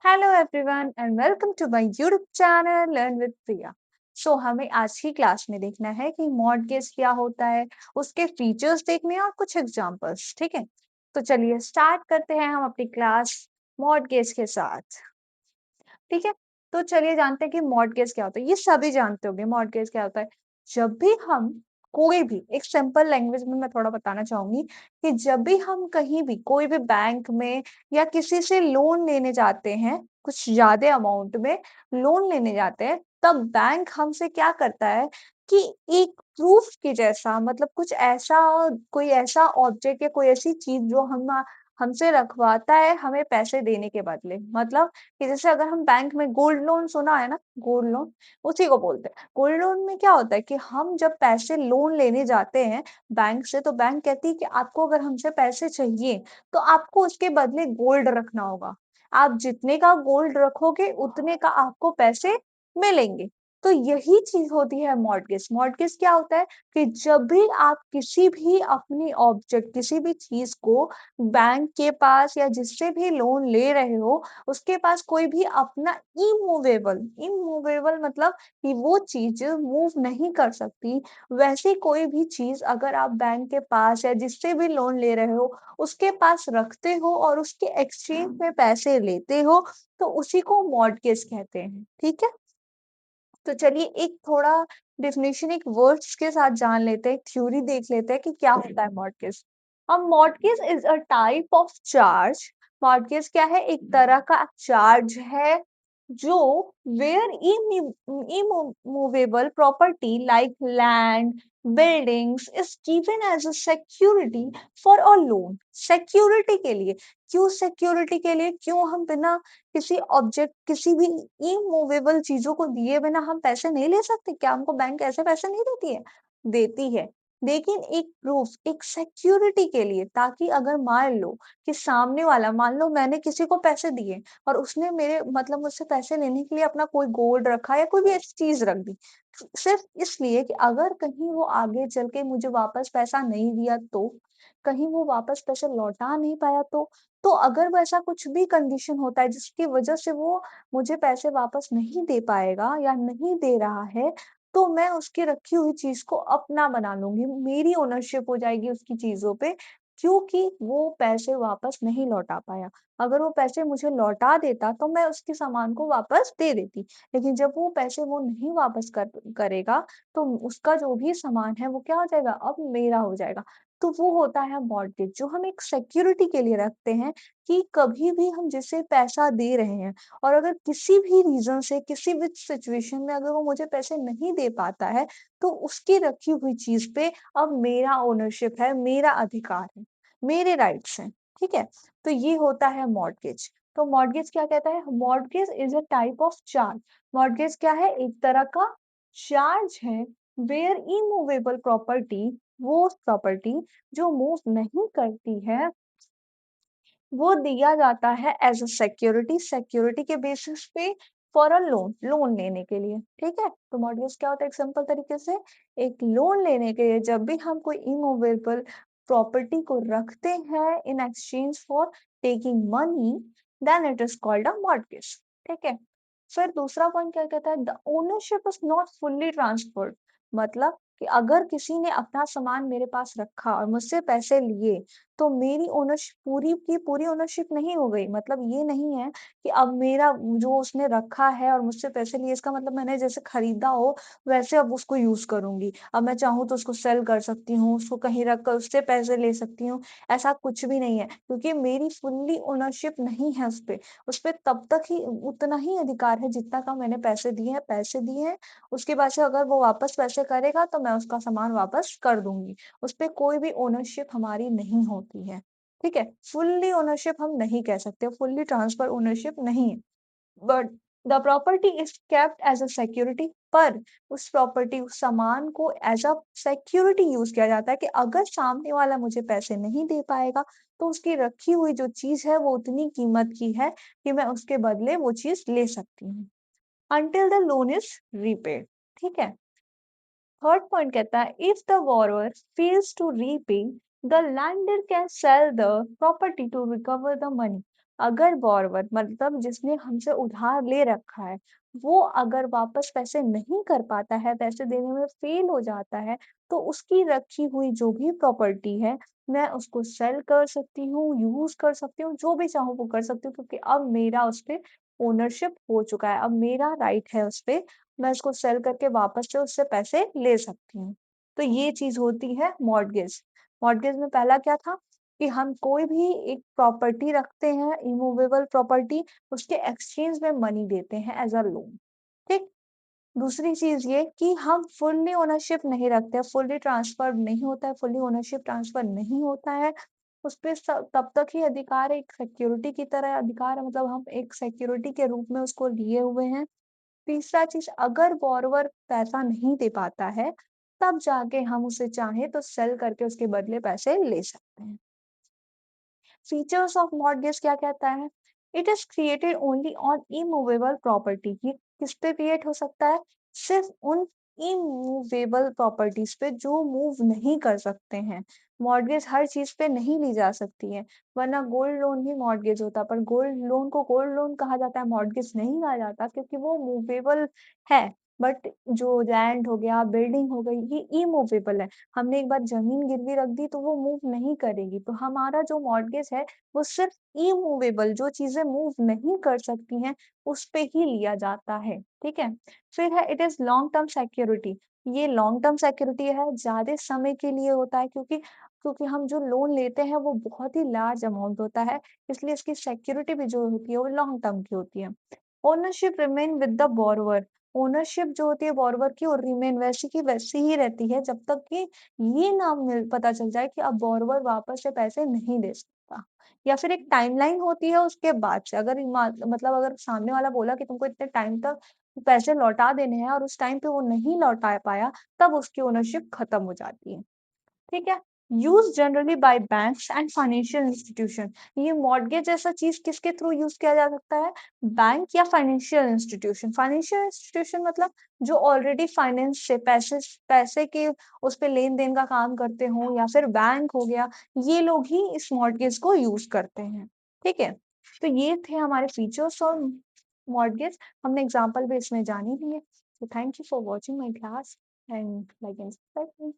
Hello everyone and welcome to my YouTube channel learn with Priya. हमें आज की class में देखना है कि मॉर्टगेज क्या होता है, उसके फीचर्स देखने हैं और कुछ एग्जांपल्स। ठीक है, तो चलिए स्टार्ट करते हैं हम अपनी क्लास मॉर्टगेज के साथ। ठीक है, तो चलिए जानते हैं कि मॉर्टगेज क्या होता है। ये सभी जानते होंगे मॉर्टगेज क्या होता है। जब भी हम कोई भी एक सिंपल लैंग्वेज में मैं थोड़ा बताना चाहूंगी कि जब भी हम कहीं भी कोई भी बैंक में या किसी से लोन लेने जाते हैं, कुछ ज्यादा अमाउंट में लोन लेने जाते हैं, तब बैंक हमसे क्या करता है कि एक प्रूफ के जैसा मतलब कुछ ऐसा कोई ऐसा ऑब्जेक्ट या कोई ऐसी चीज जो हम हमसे रखवाता है हमें पैसे देने के बदले। मतलब कि जैसे अगर हम बैंक में गोल्ड लोन सुना है ना, गोल्ड लोन उसी को बोलते हैं। गोल्ड लोन में क्या होता है कि हम जब पैसे लोन लेने जाते हैं बैंक से, तो बैंक कहती है कि आपको अगर हमसे पैसे चाहिए तो आपको उसके बदले गोल्ड रखना होगा। आप जितने का गोल्ड रखोगे उतने का आपको पैसे मिलेंगे। तो यही चीज होती है मॉर्टगेज। मॉर्टगेज क्या होता है कि जब भी आप किसी भी अपनी ऑब्जेक्ट किसी भी चीज को बैंक के पास या जिससे भी लोन ले रहे हो, उसके पास कोई भी अपना इमूवेबल इमूवेबल मतलब कि वो चीज मूव नहीं कर सकती, वैसी कोई भी चीज अगर आप बैंक के पास या जिससे भी लोन ले रहे हो उसके पास रखते हो और उसके एक्सचेंज में पैसे लेते हो, तो उसी को मॉर्टगेज कहते हैं। ठीक है, तो चलिए एक थोड़ा डेफिनेशन एक वर्ड्स के साथ जान लेते हैं, थ्योरी देख लेते हैं कि क्या होता है मॉर्टगेज। अब mortgage is a type of charge. Mortgage क्या है? एक तरह का चार्ज है जो where immovable property like land buildings is given as a security for a loan. Security के लिए। क्यों सिक्योरिटी के लिए? क्यों हम बिना किसी ऑब्जेक्ट किसी भी इमूवेबल चीजों को दिए बिना हम पैसे नहीं ले सकते? क्या हमको बैंक ऐसे पैसे नहीं देती है? देती है, लेकिन एक प्रूफ एक सिक्योरिटी के लिए, ताकि अगर मान लो कि सामने वाला, मान लो मैंने किसी को पैसे दिए और उसने मेरे मतलब मुझसे पैसे लेने के लिए अपना कोई गोल्ड रखा या कोई भी ऐसी चीज रख दी, सिर्फ इसलिए कि अगर कहीं वो आगे चल के मुझे वापस पैसा नहीं दिया तो, कहीं वो वापस पैसे लौटा नहीं पाया तो अगर वैसा कुछ भी कंडीशन होता है जिसकी वजह से वो मुझे पैसे वापस नहीं दे पाएगा या नहीं दे रहा है, तो मैं उसकी रखी हुई चीज को अपना बना लूंगी, मेरी ओनरशिप हो जाएगी उसकी चीजों पे, क्योंकि वो पैसे वापस नहीं लौटा पाया। अगर वो पैसे मुझे लौटा देता तो मैं उसके सामान को वापस दे देती, लेकिन जब वो पैसे वो नहीं वापस करेगा, तो उसका जो भी सामान है वो क्या हो जाएगा? अब मेरा हो जाएगा। तो वो होता है मॉर्टगेज, जो हम एक सिक्योरिटी के लिए रखते हैं कि कभी भी हम जिसे पैसा दे रहे हैं और अगर किसी भी रीजन से किसी भी सिचुएशन में अगर वो मुझे पैसे नहीं दे पाता है, तो उसकी रखी हुई चीज पे अब मेरा ओनरशिप है, मेरा अधिकार है, मेरे राइट्स हैं। ठीक है, तो ये होता है मॉर्टगेज। तो मॉर्टगेज क्या कहता है? Mortgage is a type of charge. Mortgage क्या है? एक तरह का चार्ज है वेयर इमूवेबल प्रॉपर्टी, वो प्रॉपर्टी जो मूव नहीं करती है, वो दिया जाता है एज अ सिक्योरिटी, सिक्योरिटी के बेसिस पे फॉर अ लोन, लोन लेने के लिए। ठीक है, तो मॉर्गेज क्या होता है? एक सिंपल तरीके से एक लोन लेने के लिए जब भी हम कोई इमूवेबल प्रॉपर्टी को रखते हैं in exchange for taking money, then it is called a mortgage. ठीक है, फिर दूसरा पॉइंट क्या कहता है? The ownership is not fully transferred. मतलब कि अगर किसी ने अपना सामान मेरे पास रखा और मुझसे पैसे लिए, तो मेरी ओनरशिप पूरी की पूरी ओनरशिप नहीं हो गई। मतलब ये नहीं है कि अब मेरा जो उसने रखा है और मुझसे पैसे लिए, इसका मतलब मैंने जैसे खरीदा हो वैसे अब उसको यूज करूंगी, अब मैं चाहूँ तो उसको सेल कर सकती हूँ, उसको कहीं रख कर उससे पैसे ले सकती हूँ। ऐसा कुछ भी नहीं है, क्योंकि मेरी फुल्ली ओनरशिप नहीं है उस पे तब तक ही उतना ही अधिकार है जितना का मैंने पैसे दिए हैं, पैसे दिए हैं। उसके बाद से अगर वो वापस पैसे करेगा तो मैं उसका सामान वापस कर दूंगी। उसपे कोई भी ओनरशिप हमारी नहीं होती है। ठीक है, फुल्ली ओनरशिप हम नहीं कह सकते, फुल्ली ट्रांसफर ओनरशिप नहीं है। But the property is kept as a security, पर उस प्रॉपर्टी उस सामान को एज अ सिक्योरिटी यूज किया जाता है कि अगर सामने वाला मुझे पैसे नहीं दे पाएगा, तो उसकी रखी हुई जो चीज है वो उतनी कीमत की है कि मैं उसके बदले वो चीज ले सकती हूँ until the loan is repaid। ठीक है, थर्ड पॉइंट कहता है if the borrower fails to repay, the lender can sell the property to recover the money। अगर बोरोवर मतलब जिसने हमसे उधार ले रखा है, वो अगर वापस पैसे नहीं कर पाता है, पैसे देने में फ़ेल हो जाता है, तो उसकी रखी हुई जो भी प्रॉपर्टी है, मैं उसको सेल कर सकती हूँ, यूज़ कर सकती हूँ, जो भी चाहूँ वो कर सकती हूँ क्योंकि अब मेरा उसपे ओनरशिप हो चुका है, अब मेरा राइट है उसपे, मैं उसको सेल करके वापस से उससे पैसे ले सकती हूँ। तो ये चीज़ होती है मॉर्टगेज। मॉर्टगेज में पहला क्या था कि हम कोई भी एक प्रॉपर्टी रखते हैं, इमूवेबल प्रॉपर्टी, उसके एक्सचेंज में मनी देते हैं एज़ अ लोन, ठीक? दूसरी चीज़ ये कि हम फुल्ली ओनरशिप नहीं रखते, फुल्ली ट्रांसफर नहीं होता है, फुल्ली ओनरशिप ट्रांसफर नहीं होता है, उसपे स तब तक ही अधिकार है, एक सिक्योरिटी की तरह अधिकार है, मतलब हम एक सिक्योरिटी के रूप में उसको लिए हुए हैं। तीसरा चीज़ अगर बोरोवर पैसा नहीं दे पाता है, तब जाके हम उसे चाहें तो सेल करके उसके बदले पैसे ले सकते हैं। फीचर्स ऑफ मॉर्टगेज क्या कहता है? It is created only on immovable property. ये किस पे क्रिएट हो सकता है? सिर्फ़ उन इमूवेबल प्रॉपर्टीज़ पे जो मूव नहीं कर सकते हैं। मॉर्टगेज हर चीज़ पे नहीं ली जा सकती है, वरना गोल्ड लोन भी मॉर्टगेज होता है, पर गोल्ड लोन को गोल्ड लोन कहा जाता है, मॉर्टगेज नहीं कहा जाता क्योंकि वो मूवेबल है। बट जो लैंड हो गया, बिल्डिंग हो गई, ये इमूवेबल है। हमने एक बार ज़मीन गिरवी रख दी तो वो मूव नहीं करेगी। तो हमारा जो मॉर्टगेज है वो सिर्फ़ इमूवेबल जो चीज़ें मूव नहीं कर सकती हैं, उस पे ही लिया जाता है, ठीक है? फिर है it is long term security. ये लॉन्ग टर्म सिक्योरिटी है, ज़्यादा समय के लिए होता है क्योंकि हम जो लोन लेते हैं वो बहुत ही लार्ज अमाउंट होता है, इसलिए इसकी सिक्योरिटी भी जो होती है वो लॉन्ग टर्म की होती है। Ownership remain with the borrower. Ownership जो होती है बोरोवर की वो रिमेन वैसी की वैसी ही रहती है जब तक कि ये ना मिल पता चल जाए कि अब बोरोवर वापस से पैसे नहीं दे सकता। या फिर एक टाइमलाइन होती है उसके बाद से अगर मतलब अगर सामने वाला बोला कि तुमको इतने टाइम तक पैसे लौटा देने हैं और उस टाइम पे वो नहीं लौटा पाया, तब उसकी ओनरशिप खत्म हो जाती है। ठीक है? Used generally bye banks and financial institution. ये मॉर्टगेज जैसा चीज़ किसके थ्रू यूज़ किया जा सकता है? बैंक या फाइनेंशियल इंस्टीट्यूशन। फाइनेंशियल इंस्टीट्यूशन मतलब जो ऑलरेडी फाइनेंस से पैसे पैसे के उस पे लेन-देन का काम करते हों या फिर बैंक हो गया, ये लोग ही इस मॉर्टगेज को यूज़ करते हैं। ठीक है? तो ये थे हमारे फीचर्स और मॉर्टगेज। हमने एग्ज़ाम्पल भी इसमें जाने लिए। So thank you for watching my class and like and subscribe me.